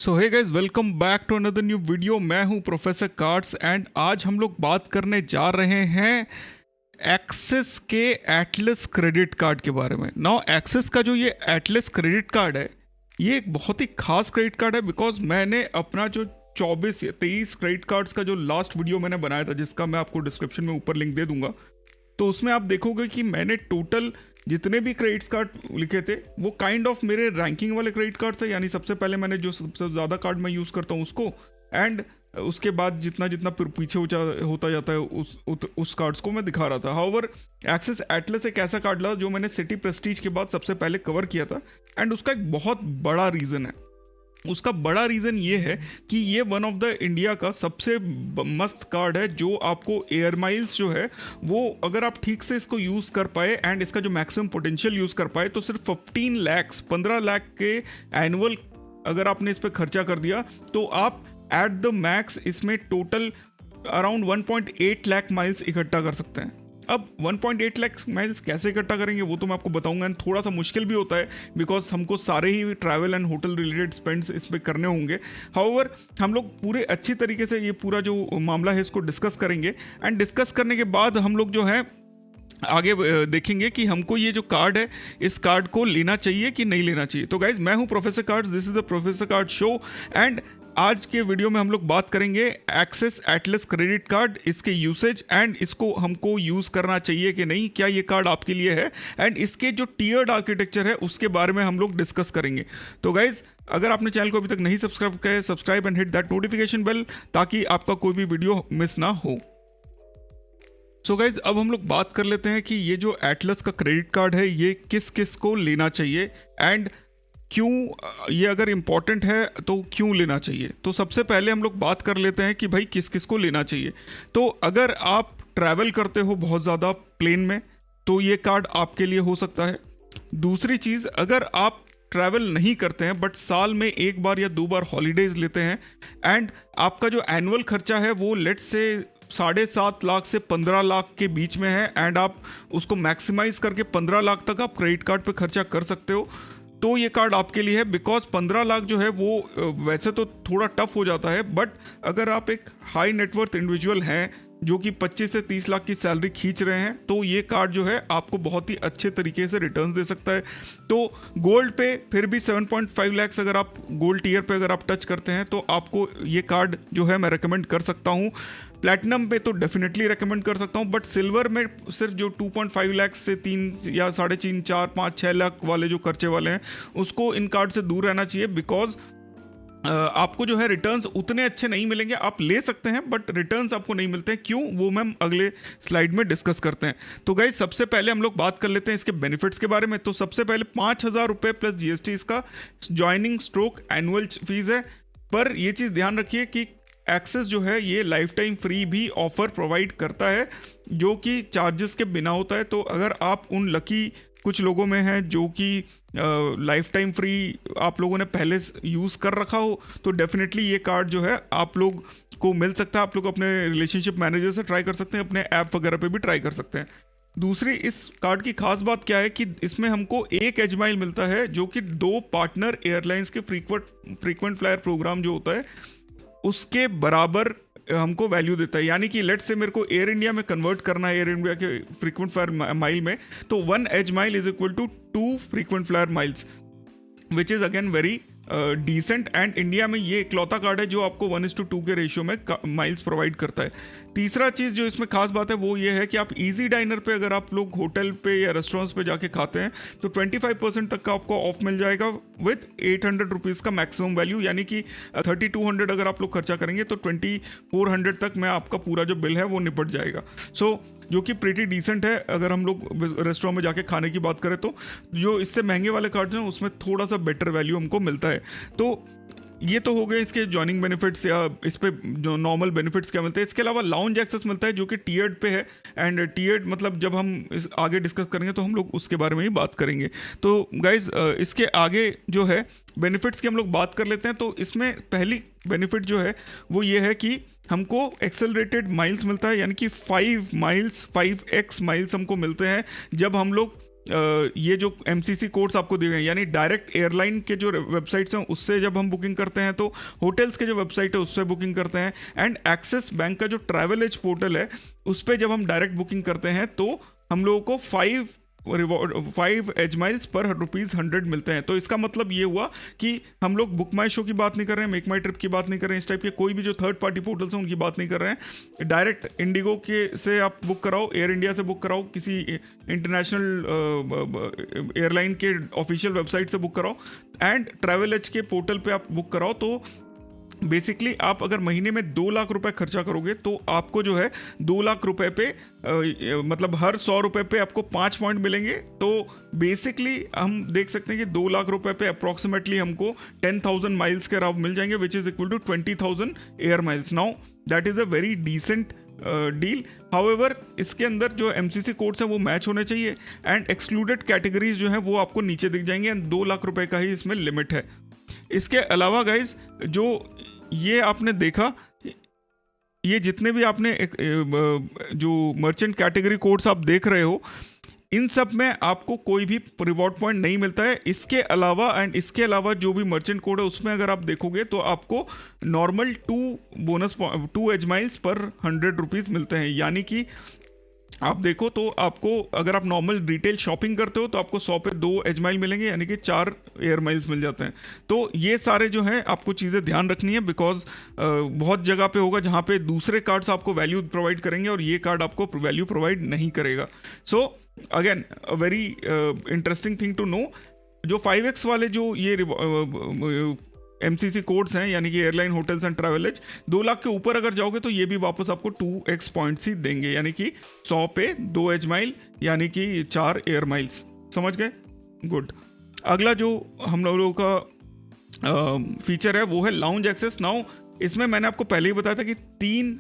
So hey guys, welcome back to another new video. मैं हूं professor cards and आज हम लोग बात करने जा रहे हैं एक्सिस के एटलस क्रेडिट कार्ड के बारे में। नाउ एक्सिस का जो ये एटलस क्रेडिट कार्ड है, ये एक बहुत ही खास क्रेडिट कार्ड है बिकॉज मैंने अपना जो 24 या 23 क्रेडिट कार्ड्स का जो लास्ट वीडियो मैंने बनाया था, जिसका मैं आपको डिस्क्रिप्शन में ऊपर लिंक दे दूंगा, तो उसमें आप देखोगे कि मैंने टोटल जितने भी क्रेडिट कार्ड लिखे थे वो काइंड ऑफ मेरे रैंकिंग वाले क्रेडिट कार्ड थे। यानी सबसे पहले मैंने जो सबसे ज़्यादा कार्ड मैं यूज़ करता हूँ उसको, एंड उसके बाद जितना जितना पीछे होता जाता है उस कार्ड्स को मैं दिखा रहा था। हाउएवर एक्सिस एटलस एक ऐसा कार्ड ला जो मैंने सिटी प्रेस्टीज के बाद सबसे पहले कवर किया था, एंड उसका एक बहुत बड़ा रीज़न है। उसका बड़ा रीज़न ये है कि ये वन ऑफ द इंडिया का सबसे मस्त कार्ड है जो आपको एयर माइल्स जो है वो अगर आप ठीक से इसको यूज़ कर पाए एंड इसका जो मैक्सिमम पोटेंशियल यूज़ कर पाए तो सिर्फ 15 लाख के एनुअल अगर आपने इस पर खर्चा कर दिया तो आप एट द मैक्स इसमें टोटल अराउंड 1.8 लाख माइल्स इकट्ठा कर सकते हैं। अब 1.8 लाख माइल्स कैसे इकट्ठा करेंगे वो तो मैं आपको बताऊंगा, एंड थोड़ा सा मुश्किल भी होता है बिकॉज हमको सारे ही travel and hotel related spends इस पर करने होंगे। हाउएवर हम लोग पूरे अच्छी तरीके से ये पूरा जो मामला है इसको डिस्कस करेंगे, एंड डिस्कस करने के बाद हम लोग जो है आगे देखेंगे कि हमको ये जो कार्ड है इस कार्ड को लेना चाहिए कि नहीं लेना चाहिए। तो गाइज, मैं हूँ professor cards, this is the professor card show, and आज के वीडियो में हम लोग बात करेंगे एक्सिस एटलस क्रेडिट कार्ड, इसके यूसेज एंड इसको हमको यूज़ करना चाहिए कि नहीं, क्या ये कार्ड आपके लिए है, एंड इसके जो टीयर्ड आर्किटेक्चर है उसके बारे में हम लोग डिस्कस करेंगे। तो गाइज, अगर आपने चैनल को अभी तक नहीं सब्सक्राइब किया है, subscribe and hit that notification bell ताकि आपका कोई भी वीडियो मिस ना हो। सो गाइज, अब हम लोग बात कर लेते हैं कि ये जो एटलस का क्रेडिट कार्ड है ये किस किस को लेना चाहिए एंड क्यों, ये अगर इम्पॉर्टेंट है तो क्यों लेना चाहिए। तो सबसे पहले हम लोग बात कर लेते हैं कि भाई किस किस को लेना चाहिए। तो अगर आप ट्रैवल करते हो बहुत ज़्यादा प्लेन में तो ये कार्ड आपके लिए हो सकता है। दूसरी चीज़, अगर आप ट्रैवल नहीं करते हैं बट साल में एक बार या 2 बार हॉलीडेज लेते हैं एंड आपका जो एनुअल खर्चा है वो लेट्स से 7.5 लाख से 15 लाख के बीच में है एंड आप उसको मैक्सिमाइज करके 15 लाख तक आप क्रेडिट कार्ड पे खर्चा कर सकते हो, तो ये कार्ड आपके लिए है। बिकॉज 15 लाख जो है वो वैसे तो थोड़ा टफ हो जाता है, बट अगर आप एक हाई नेटवर्थ इंडिविजुअल हैं जो कि 25 से 30 लाख की सैलरी खींच रहे हैं तो ये कार्ड जो है आपको बहुत ही अच्छे तरीके से रिटर्न्स दे सकता है। तो गोल्ड पे फिर भी 7.5 लाख अगर आप गोल्ड टीयर पे अगर आप टच करते हैं तो आपको ये कार्ड जो है मैं रेकमेंड कर सकता हूँ। प्लैटिनम पे तो डेफिनेटली रेकमेंड कर सकता हूँ, बट सिल्वर में सिर्फ जो 2.5 लाख से 3 या 3.5, 4, 5, 6 लाख वाले जो खर्चे वाले हैं उसको इन कार्ड से दूर रहना चाहिए। बिकॉज आपको जो है रिटर्न्स उतने अच्छे नहीं मिलेंगे। आप ले सकते हैं बट रिटर्न्स आपको नहीं मिलते हैं। क्यों, वो मैं अगले स्लाइड में डिस्कस करते हैं। तो गाइज, सबसे पहले हम लोग बात कर लेते हैं इसके बेनिफिट्स के बारे में। तो सबसे पहले 5,000 रुपये प्लस GST इसका ज्वाइनिंग स्ट्रोक एनुअल फीस है। पर ये चीज़ ध्यान रखिए कि एक्सेस जो है ये लाइफ टाइम फ्री भी ऑफर प्रोवाइड करता है जो कि चार्जेस के बिना होता है। तो अगर आप उन लकी कुछ लोगों में हैं जो कि लाइफ टाइम फ्री आप लोगों ने पहले यूज़ कर रखा हो तो डेफिनेटली ये कार्ड जो है आप लोग को मिल सकता है। आप लोग अपने रिलेशनशिप मैनेजर से ट्राई कर सकते हैं, अपने ऐप वगैरह पे भी ट्राई कर सकते हैं। दूसरी इस कार्ड की खास बात क्या है कि इसमें हमको एक एज माइल मिलता है जो कि 2 पार्टनर एयरलाइंस के फ्रीक्वेंट फ्लायर प्रोग्राम जो होता है उसके बराबर हमको वैल्यू देता है। यानी कि लेट से मेरे को एयर इंडिया में कन्वर्ट करना है, एयर इंडिया के फ्रीक्वेंट फ्लायर माइल में, तो 1 edge mile is equal to 2 frequent flyer miles, which is again very decent. And India में ये इकलौता कार्ड है जो आपको 1:2 के रेशियो में माइल्स प्रोवाइड करता है। तीसरा चीज़ जो इसमें खास बात है वो ये है कि आप इजी डाइनर पे अगर आप लोग होटल पे या रेस्टोरेंट्स पे जाके खाते हैं तो 25% तक का आपको ऑफ मिल जाएगा विद 800 रुपीज़ का मैक्सिमम वैल्यू। यानी कि 3200 अगर आप लोग खर्चा करेंगे तो 2400 तक में आपका पूरा जो बिल है वो निपट जाएगा। सो जो कि प्रीटी डिसेंट है। अगर हम लोग रेस्टोरेंट में जाके खाने की बात करें तो जो इससे महंगे वाले कार्ड हैं उसमें थोड़ा सा बेटर वैल्यू हमको मिलता है। तो ये तो हो गए इसके जॉइनिंग बेनिफिट्स या इस पे जो नॉर्मल बेनिफिट्स क्या मिलते हैं। इसके अलावा लाउंज एक्सेस मिलता है जो कि टीयर्ड पे है, एंड टीयर्ड मतलब जब हम आगे डिस्कस करेंगे तो हम लोग उसके बारे में ही बात करेंगे। तो गाइज, इसके आगे जो है बेनिफिट्स की हम लोग बात कर लेते हैं। तो इसमें पहली बेनिफिट जो है वो ये है कि हमको एक्सेलरेटेड माइल्स मिलता है, यानी कि 5x माइल्स हमको मिलते हैं जब हम लोग ये जो MCC कोड्स आपको दिए गए, यानी डायरेक्ट एयरलाइन के जो वेबसाइट्स हैं उससे जब हम बुकिंग करते हैं, तो होटल्स के जो वेबसाइट है उससे बुकिंग करते हैं, एंड एक्सिस बैंक का जो ट्रैवल एज पोर्टल है उस पर जब हम डायरेक्ट बुकिंग करते हैं तो हम लोगों को 5 एज माइल्स पर ₹100 मिलते हैं। तो इसका मतलब ये हुआ कि हम लोग बुक माई शो की बात नहीं कर रहे हैं, मेक माई ट्रिप की बात नहीं कर रहे हैं, इस टाइप के कोई भी जो थर्ड पार्टी पोर्टल्स हैं उनकी बात नहीं कर रहे हैं। डायरेक्ट इंडिगो के से आप बुक कराओ, एयर इंडिया से बुक कराओ, किसी इंटरनेशनल एयरलाइन के ऑफिशियल वेबसाइट से बुक कराओ, एंड ट्रैवल एज के पोर्टल पे आप बुक कराओ। तो बेसिकली आप अगर महीने में 2 लाख रुपए खर्चा करोगे तो आपको जो है 2 लाख रुपए पे मतलब हर 100 रुपए पे आपको 5 पॉइंट मिलेंगे। तो बेसिकली हम देख सकते हैं कि 2 लाख रुपए पे अप्रॉक्सीमेटली हमको 10,000 माइल्स के अराउंड मिल जाएंगे, which is equal to 20,000 air miles. Now that is a very decent deal. However इसके अंदर जो MCC कोड्स हैं वो मैच होने चाहिए, एंड एक्सक्लूडेड कैटेगरीज जो हैं वो आपको नीचे दिख जाएंगे, एंड 2 लाख रुपए का ही इसमें लिमिट है। इसके अलावा गाइज जो ये आपने देखा, ये जितने भी आपने जो मर्चेंट कैटेगरी कोड्स आप देख रहे हो, इन सब में आपको कोई भी रिवॉर्ड पॉइंट नहीं मिलता है। इसके अलावा जो भी मर्चेंट कोड है उसमें अगर आप देखोगे तो आपको नॉर्मल 2 एज माइल्स पर ₹100 मिलते हैं। यानी कि आप देखो तो आपको अगर आप नॉर्मल रिटेल शॉपिंग करते हो तो आपको 100 पे 2 एज माइल मिलेंगे, यानी कि 4 एयर माइल्स मिल जाते हैं। तो ये सारे जो हैं आपको चीज़ें ध्यान रखनी है, बिकॉज बहुत जगह पे होगा जहाँ पे दूसरे कार्ड्स आपको वैल्यू प्रोवाइड करेंगे और ये कार्ड आपको वैल्यू प्रोवाइड नहीं करेगा। So again a very interesting thing to know, जो 5x वाले जो ये MCC कोड्स हैं, यानी कि एयरलाइन, होटल्स एंड ट्रैवलेज, 2 लाख के ऊपर अगर जाओगे तो ये भी वापस आपको 2x पॉइंट्स ही देंगे, यानी कि 100 पे 2 एज माइल, यानी कि 4 एयर माइल्स। समझ गए? गुड। अगला जो हम लोगों का फीचर है वो है लाउंज एक्सेस। नाउ इसमें मैंने आपको पहले ही बताया था कि 3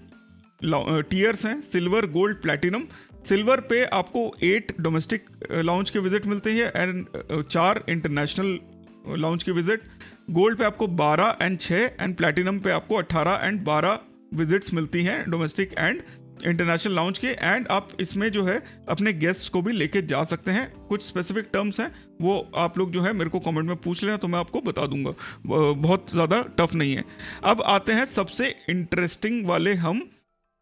टियर्स हैं, सिल्वर, गोल्ड, प्लैटिनम। सिल्वर पे आपको 8 डोमेस्टिक लाउंज के विजिट मिलते हैं एंड 4 इंटरनेशनल लाउंज के विजिट। गोल्ड पे आपको 12 एंड 6, एंड प्लैटिनम पे आपको 18 एंड 12 विजिट्स मिलती हैं डोमेस्टिक एंड इंटरनेशनल लाउंज के। एंड आप इसमें जो है अपने गेस्ट्स को भी लेके जा सकते हैं। कुछ स्पेसिफिक टर्म्स हैं वो आप लोग जो है मेरे को कमेंट में पूछ लेना, तो मैं आपको बता दूंगा, बहुत ज़्यादा टफ नहीं है। अब आते हैं सबसे इंटरेस्टिंग वाले हम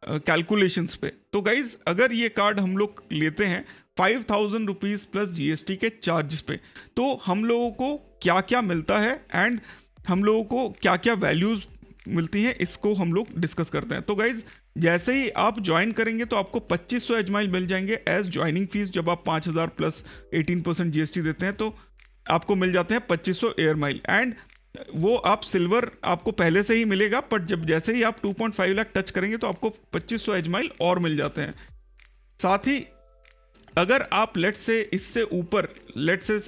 कैलकुलेशंस पे। तो गाइज अगर ये कार्ड हम लोग लेते हैं 5,000 रुपीज़ प्लस GST के चार्जेस पे, तो हम लोगों को क्या क्या मिलता है एंड हम लोगों को क्या क्या वैल्यूज़ मिलती हैं, इसको हम लोग डिस्कस करते हैं। तो गाइज जैसे ही आप ज्वाइन करेंगे तो आपको 2500 एज माइल मिल जाएंगे एज ज्वाइनिंग फीस। जब आप 5,000 प्लस 18% GST देते हैं तो आपको मिल जाते हैं 2500 एयर माइल। एंड वो आप सिल्वर आपको पहले से ही मिलेगा, पर जब जैसे ही आप 2.5 लाख टच करेंगे तो आपको 2500 एज माइल और मिल जाते हैं। साथ ही अगर आप लेट से इससे ऊपर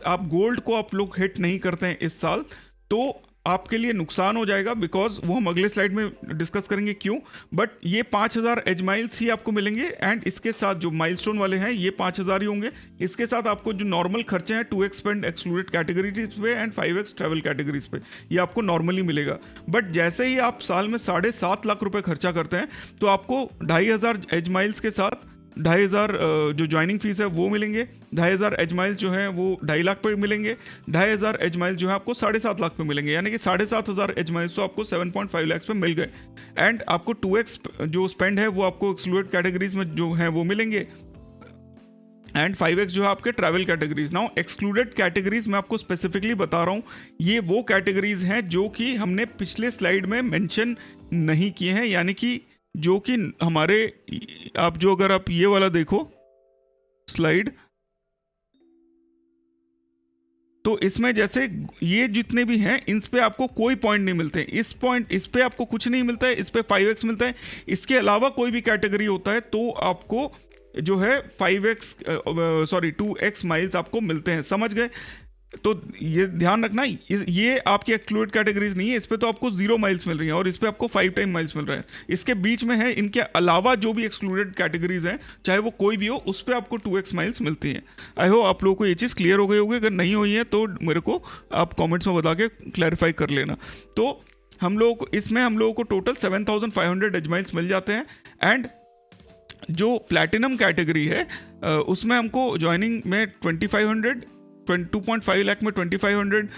आप गोल्ड को आप लोग हिट नहीं करते हैं इस साल, तो आपके लिए नुकसान हो जाएगा, बिकॉज वो हम अगले स्लाइड में डिस्कस करेंगे क्यों। बट ये 5,000 एज माइल्स ही आपको मिलेंगे, एंड इसके साथ जो माइलस्टोन वाले हैं ये 5,000 ही होंगे। इसके साथ आपको जो नॉर्मल खर्चे हैं 2x स्पेंड एक्सक्लूडेड कैटेगरीज पे एंड 5x ट्रैवल कैटेगरीज पे, ये आपको नॉर्मली मिलेगा। बट जैसे ही आप साल में 7.5 लाख रुपए खर्चा करते हैं तो आपको 2,500 एज माइल्स के साथ 2,500 जो ज्वाइनिंग फीस है वो मिलेंगे। 2,500 एज माइल्स जो है वो 2.5 लाख पे मिलेंगे। 2,500 एज माइल्स जो है आपको 7.5 लाख पे मिलेंगे, यानी कि 7,500 एज माइल्स तो आपको 7.5 लाख पे मिल गए। एंड आपको 2x जो स्पेंड है वो आपको एक्सक्लूडेड कैटेगरीज में जो है वो मिलेंगे, एंड 5x जो है आपके travel categories. Now excluded categories मैं आपको स्पेसिफिकली बता रहा हूँ, ये वो कैटेगरीज हैं जो कि हमने पिछले स्लाइड में मेंशन नहीं किए हैं, यानी कि जो कि हमारे आप जो अगर आप ये वाला देखो स्लाइड, तो इसमें जैसे ये जितने भी हैं इन पे आपको कोई पॉइंट नहीं मिलते। इस पे आपको कुछ नहीं मिलता है, इस पे 5x मिलता है। इसके अलावा कोई भी कैटेगरी होता है तो आपको जो है 2x माइल्स आपको मिलते हैं। समझ गए? तो ये ध्यान रखना, ये आपकी एक्सक्लूडेड कैटेगरीज नहीं है, इस पे तो आपको 0 माइल्स मिल रही हैं और इस पे आपको 5 टाइम माइल्स मिल रहे हैं। इसके बीच में है इनके अलावा जो भी एक्सक्लूडेड कैटेगरीज हैं, चाहे वो कोई भी हो, उस पे आपको 2x माइल्स मिलती हैं। आई होप आप लोगों को ये चीज़ क्लियर हो गई होगी। अगर नहीं हुई है तो मेरे को आप कॉमेंट्स में बता के क्लैरिफाई कर लेना। तो हम लोगों को टोटल 7,500 एज माइल्स मिल जाते हैं। एंड जो प्लैटिनम कैटेगरी है उसमें हमको ज्वाइनिंग में 2500, 2.5 लाख में 2500,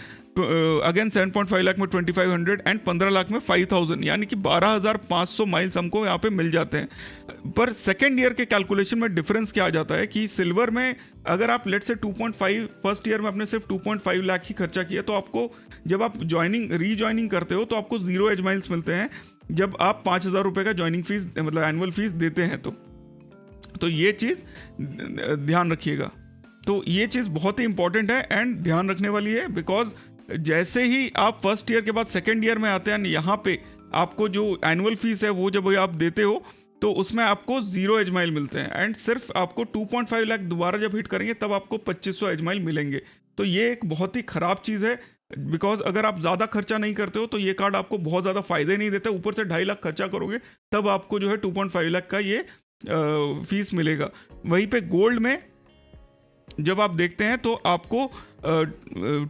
अगेन 7.5 लाख में 2500 एंड 15 लाख में 5000, यानी कि 12,500 माइल्स हमको यहाँ पे मिल जाते हैं। पर सेकेंड ईयर के कैलकुलेशन में डिफरेंस क्या आ जाता है कि सिल्वर में अगर आप लेट से 2.5 फर्स्ट ईयर में आपने सिर्फ 2.5 लाख ही खर्चा किया, तो आपको जब आप रीज्वाइनिंग करते हो तो आपको 0 एज माइल्स मिलते हैं जब आप 5,000 रुपये का ज्वाइनिंग फीस मतलब एनुअल फीस देते हैं। तो ये चीज़ ध्यान रखिएगा। तो ये चीज़ बहुत ही इंपॉर्टेंट है एंड ध्यान रखने वाली है, बिकॉज जैसे ही आप फर्स्ट ईयर के बाद सेकेंड ईयर में आते हैं, यहाँ पे आपको जो एनुअल फीस है वो जब आप देते हो तो उसमें आपको 0 एज माइल मिलते हैं एंड सिर्फ आपको 2.5 लाख दोबारा जब हिट करेंगे तब आपको 2500 एज माइल मिलेंगे। तो ये एक बहुत ही ख़राब चीज़ है, बिकॉज अगर आप ज़्यादा खर्चा नहीं करते हो तो ये कार्ड आपको बहुत ज़्यादा फ़ायदे नहीं देता, ऊपर से 2.5 लाख खर्चा करोगे तब आपको जो है 2.5 लाख का ये फीस मिलेगा। वहीं पे गोल्ड में जब आप देखते हैं तो आपको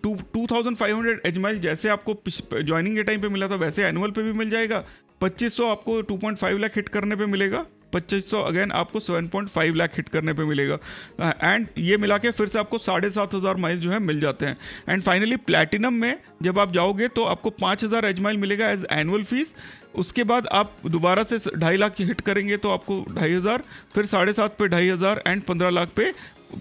2500 एज माइल जैसे आपको ज्वाइनिंग के टाइम पे मिला था वैसे एनुअल पे भी मिल जाएगा। 2500 आपको 2.5 लाख हिट करने पे मिलेगा, 2500 अगेन आपको 7.5 लाख हिट करने पे मिलेगा एंड ये मिला के फिर से आपको 7,500 माइल जो है मिल जाते हैं। एंड फाइनली प्लैटिनम में जब आप जाओगे तो आपको 5,000 एज माइल मिलेगा एज एनुअल फीस। उसके बाद आप दोबारा से 2.5 लाख हिट करेंगे तो आपको 2,500, फिर 7.5 पे 2,500 एंड 15 लाख पे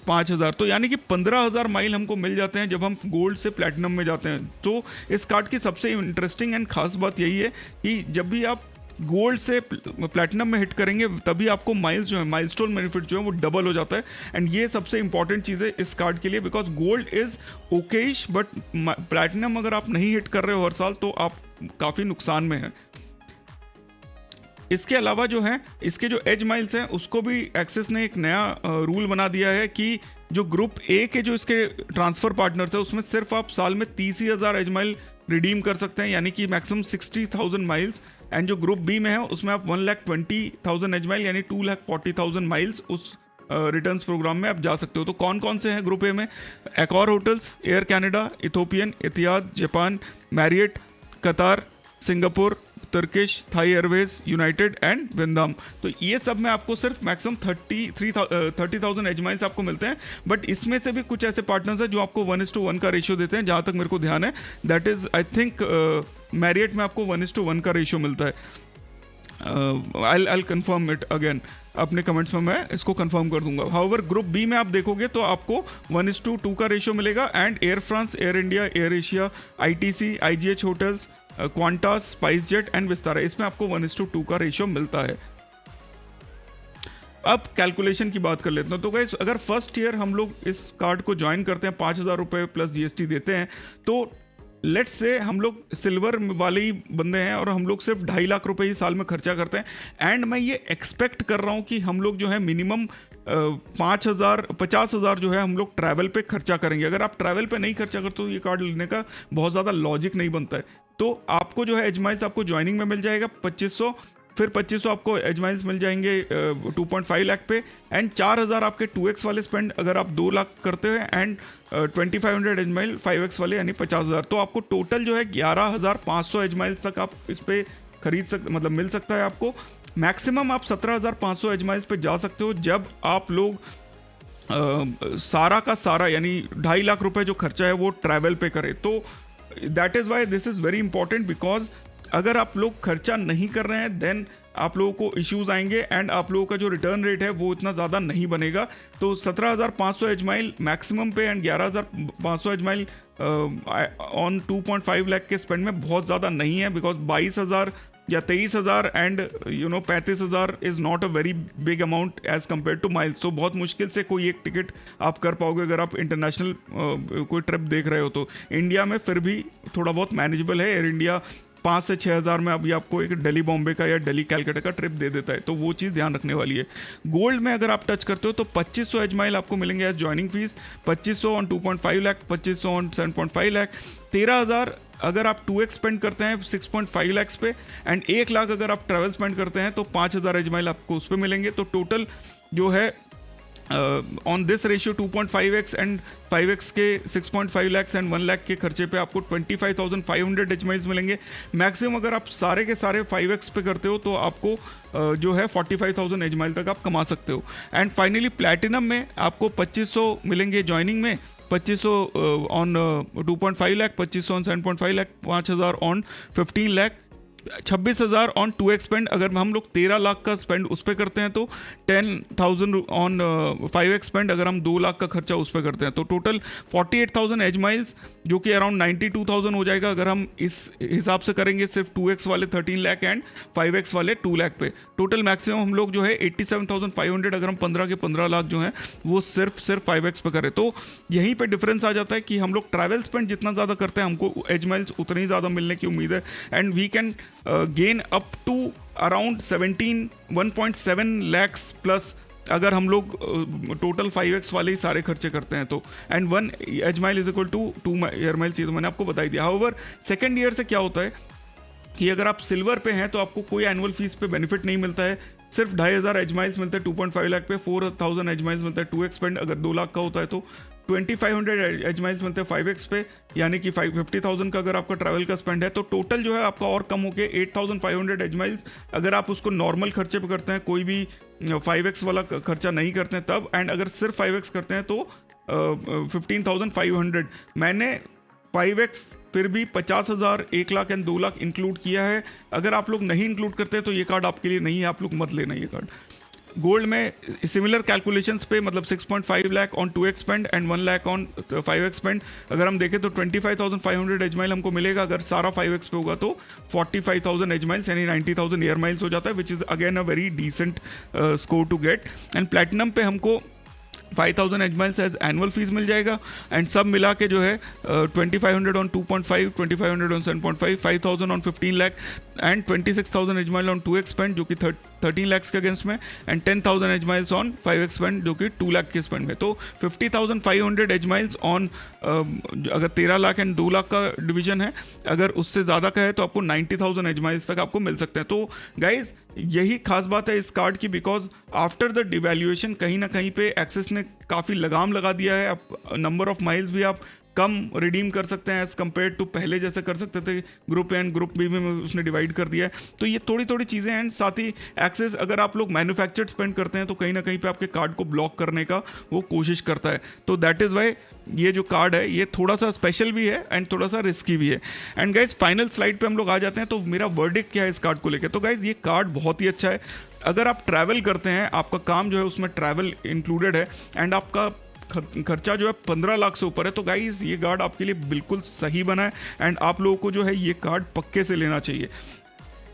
5,000। तो यानी कि 15,000 माइल हमको मिल जाते हैं जब हम गोल्ड से प्लैटिनम में जाते हैं। तो इस कार्ड की सबसे इंटरेस्टिंग एंड खास बात यही है कि जब भी आप गोल्ड से प्लैटिनम में हिट करेंगे तभी आपको माइल्स जो है, माइलस्टोन बेनिफिट जो है वो डबल हो जाता है एंड ये सबसे इंपॉर्टेंट चीज़ है इस कार्ड के लिए, because gold is Okesh but platinum अगर आप नहीं हिट कर रहे हो हर साल तो आप काफ़ी नुकसान में हैं। इसके अलावा जो है इसके जो एज माइल्स हैं उसको भी एक्सिस ने एक नया रूल बना दिया है कि जो ग्रुप ए के जो इसके ट्रांसफ़र पार्टनर्स है उसमें सिर्फ आप साल में 30,000 एज माइल रिडीम कर सकते हैं, यानी कि मैक्सिमम 60,000 माइल्स। एंड जो ग्रुप बी में है उसमें आप 1,20,000 एज माइल यानी 2,40,000 माइल्स उस रिटर्न्स प्रोग्राम में आप जा सकते हो। तो कौन कौन से हैं ग्रुप ए में? Accor hotels, Air Canada, Ethiopian, Etihad, Japan, Marriott, Qatar, Singapore, Turkish, Thai Airways, United and Wyndham. तो ये सब में आपको सिर्फ मैक्सिमम 30,000 एज माइल्स आपको मिलते हैं। बट इसमें से भी कुछ ऐसे पार्टनर्स हैं जो आपको 1:1 का रेशियो देते हैं, जहाँ तक मेरे को ध्यान है that is I think Marriott में आपको 1:1 का रेशियो मिलता है। I'll confirm it again, अपने कमेंट्स में मैं इसको कंफर्म कर दूंगा। हाउएवर ग्रुप बी में आप देखोगे तो आपको 1:2 का रेशियो मिलेगा and air France, air India, air Asia, ITC, IGH hotels, Qantas, spice jet and Vistara, इसमें आपको 1:2 का रेशियो मिलता है। अब कैलकुलेशन की बात कर लेते हैं। तो गाइस अगर फर्स्ट ईयर हम लोग इस कार्ड को ज्वाइन करते हैं, 5,000 रुपये प्लस GST देते हैं, तो लेट्स से हम लोग सिल्वर वाले ही बंदे हैं और हम लोग सिर्फ 2.5 लाख रुपए ही साल में खर्चा करते हैं एंड मैं ये एक्सपेक्ट कर रहा हूँ कि हम लोग जो है मिनिमम 50,000 जो है हम लोग ट्रैवल पे खर्चा करेंगे। अगर आप ट्रैवल पे नहीं खर्चा करते तो ये कार्ड लेने का बहुत ज़्यादा लॉजिक नहीं बनता है। तो आपको जो है एज माइल्स आपको ज्वाइनिंग में मिल जाएगा 2,500, फिर 2,500 आपको एज माइल्स मिल जाएंगे 2.5 लाख पे एंड 4,000 आपके 2x वाले स्पेंड अगर आप 2 लाख करते हैं एंड 2,500 एज माइल 5x वाले यानी 50,000। तो आपको टोटल जो है 11,500 एज माइल्स तक आप इस पर मतलब मिल सकता है आपको। मैक्सिमम आप 17,500 एज माइल्स पे जा सकते हो जब आप लोग सारा का सारा यानी 2.5 लाख रुपए जो खर्चा है वो ट्रैवल पे करें। तो that is why this is very important, because अगर आप लोग खर्चा नहीं कर रहे हैं देन आप लोगों को इश्यूज आएंगे एंड आप लोगों का जो रिटर्न रेट है वो इतना ज़्यादा नहीं बनेगा। तो 17,500 एज माइल मैक्सिमम पे and 11,500 edge mile on 2.5 lakh के स्पेंड में बहुत ज़्यादा नहीं है, बिकॉज 22,000 या 23,000 and 35,000 is not a very big amount as compare to miles. तो बहुत मुश्किल से कोई एक टिकट आप कर पाओगे अगर आप इंटरनेशनल कोई ट्रिप देख रहे हो। तो इंडिया में फिर भी थोड़ा बहुत मैनेजेबल है। एयर इंडिया 5 से 6,000 में अभी आपको एक दिल्ली बॉम्बे का या दिल्ली कैलकाटा का ट्रिप दे देता है, तो वो चीज़ ध्यान रखने वाली है। गोल्ड में अगर आप टच करते हो तो 2,500 एज माइल आपको मिलेंगे as joining fee, 2,500 on 2.5 lakh, 2,500 on 7.5 lakh, 13,000 अगर आप 2x स्पेंड करते हैं 6.5 लाख पे एंड 1 लाख अगर आप ट्रैवल स्पेंड करते हैं तो 5,000 एज माइल आपको उस पर मिलेंगे। तो टोटल जो है on this ratio 2.5x and 5x के 6.5 लाख एंड 1 लाख के खर्चे पे आपको 25,500 एज माइल्स मिलेंगे। मैक्सिमम अगर आप सारे के सारे 5x पे करते हो तो आपको जो है 45,000 एज माइल तक आप कमा सकते हो। एंड फाइनली प्लैटिनम में आपको 2500 मिलेंगे ज्वाइनिंग में, 2500 on 2.5 lakh, 2500 on 7.5 lakh, 5,000 on 15 lakh, 26,000 on 2x spend. अगर हम लोग 13 लाख का स्पेंड उस पर करते हैं तो 10,000 ऑन 5x स्पेंड। अगर हम 2 लाख का खर्चा उस पर करते हैं तो टोटल 48,000 एज माइल्स, जो कि अराउंड 92,000 हो जाएगा अगर हम इस हिसाब से करेंगे सिर्फ 2x वाले 13 लाख एंड 5x वाले 2 लाख पे। टोटल मैक्सिमम हम लोग जो है 87,500 अगर हम 15 के 15 लाख जो है वो सिर्फ 5x पे करें। तो यहीं पे डिफरेंस आ जाता है कि हम लोग ट्रैवल स्पेंड जितना ज़्यादा करते हैं हमको एज माइल्स उतनी ज़्यादा मिलने की उम्मीद है। And we can gain up to around 1.7 lakhs plus अगर हम लोग टोटल 5x वाले ही सारे खर्चे करते हैं तो। And 1 edge mile is equal to 2 air miles, ये तो मैंने आपको बता ही दिया। हाउएवर सेकेंड ईयर से क्या होता है कि अगर आप सिल्वर पे हैं तो आपको कोई एनुअल फीस पे बेनिफिट नहीं मिलता है, सिर्फ 2,500 एज माइल्स मिलते हैं 2.5 लाख पे, 4,000 एज माइल्स मिलता है 2x स्पेंड। अगर 2 लाख का होता है तो 2,500 एज माइल्स मिलते हैं 5x पे, यानी कि 50,000 का अगर आपका ट्रैवल का स्पेंड है तो टोटल जो है आपका और कम होके 8,500 एज माइल्स अगर आप उसको नॉर्मल खर्चे पे करते हैं, कोई भी 5x वाला खर्चा नहीं करते हैं तब। एंड अगर सिर्फ 5x करते हैं तो 15,500। मैंने 5x फिर भी 50,000, 1 लाख एंड 2 लाख इंक्लूड किया है। अगर आप लोग नहीं इंक्लूड करते तो ये कार्ड आपके लिए नहीं है, आप लोग मत लेना ये कार्ड। गोल्ड में सिमिलर कैलकुलेशंस पे मतलब 6.5 lakh on 2x spend and 1 lakh on 5x spend अगर हम देखें तो 25,500 एज माइल हमको मिलेगा। अगर सारा 5x पे होगा तो 45,000 एज माइल्स यानी 90,000 एयर माइल्स हो जाता है, which is again a very decent score to get. And platinum पे हमको 5,000 edge miles as annual fee मिल जाएगा। एंड सब मिला के जो है 2,500 on 2.5, 2,500 on 7.5, 5,000 on 15 lakh and 26,000 edge mile on 2x spend जो कि 13 लाख के अगेंस्ट में, and 10,000 edge miles on 5x spend जो कि 2 लाख के स्पेंड में। तो 50,500 एज माइल्स ऑन अगर 13 लाख एंड 2 लाख का डिवीजन है, अगर उससे ज़्यादा का है तो आपको 90,000 एज माइल्स तक आपको मिल सकते हैं। तो गाइज यही खास बात है इस कार्ड की, बिकॉज आफ्टर द डिवैल्यूएशन कहीं ना कहीं पे एक्सिस ने काफ़ी लगाम लगा दिया है। आप नंबर ऑफ माइल्स भी आप कम रिडीम कर सकते हैं एज कम्पेयर टू पहले जैसे कर सकते थे, group A and group B में उसने डिवाइड कर दिया है। तो ये थोड़ी थोड़ी चीज़ें हैं। साथ ही एक्सेस अगर आप लोग मैन्युफैक्चर्ड स्पेंड करते हैं तो कहीं ना कहीं पे आपके कार्ड को ब्लॉक करने का वो कोशिश करता है। तो दैट इज़ वाई ये जो कार्ड है ये थोड़ा सा स्पेशल भी है एंड थोड़ा सा रिस्की भी है। एंड गाइज फाइनल स्लाइड पे हम लोग आ जाते हैं। तो मेरा वर्डिक्ट क्या है इस कार्ड को लेकर? तो गाइज ये कार्ड बहुत ही अच्छा है। अगर आप ट्रैवल करते हैं, आपका काम जो है उसमें ट्रैवल इंक्लूडेड है एंड आपका खर्चा जो है 15 लाख से ऊपर है, तो गाइज ये कार्ड आपके लिए बिल्कुल सही बना है। एंड आप लोगों को जो है ये कार्ड पक्के से लेना चाहिए।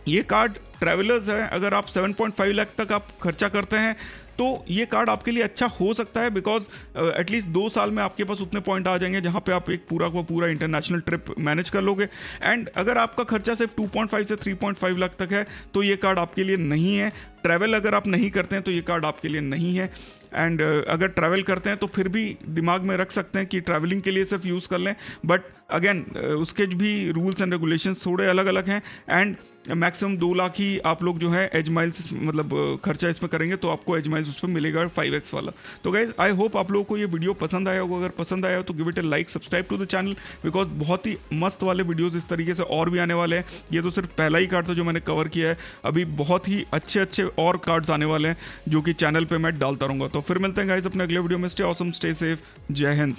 ये कार्ड ट्रैवलर्स है, अगर आप 7.5 लाख तक आप खर्चा करते हैं तो ये कार्ड आपके लिए अच्छा हो सकता है, बिकॉज एटलीस्ट 2 साल में आपके पास उतने पॉइंट आ जाएंगे जहाँ पे आप एक पूरा का पूरा इंटरनेशनल ट्रिप मैनेज कर लोगे। एंड अगर आपका खर्चा सिर्फ 2.5 से 3.5 लाख तक है तो ये कार्ड आपके लिए नहीं है। ट्रैवल अगर आप नहीं करते हैं तो ये कार्ड आपके लिए नहीं है। एंड अगर ट्रैवल करते हैं तो फिर भी दिमाग में रख सकते हैं कि ट्रैवलिंग के लिए सिर्फ यूज़ कर लें, बट अगेन उसके भी रूल्स एंड रेगुलेशंस थोड़े अलग अलग हैं। एंड मैक्सिमम 2 लाख ही आप लोग जो है एज माइल्स मतलब खर्चा इसमें करेंगे तो आपको एज माइल्स उस पर मिलेगा 5x वाला। तो गाइज आई होप आप लोगों को ये वीडियो पसंद आया होगा। अगर पसंद आया हो तो give it a like, subscribe to the channel, because बहुत ही मस्त वाले वीडियोज़ इस तरीके से और भी आने वाले हैं। ये तो सिर्फ पहला ही कार्ड था जो मैंने कवर किया है, अभी बहुत ही अच्छे अच्छे और कार्ड्स आने वाले हैं जो कि चैनल पर मैं डालता रहूँगा। तो फिर मिलते हैं गाइज अपने अगले वीडियो में। स्टे ऑसम, स्टे सेफ, जय हिंद।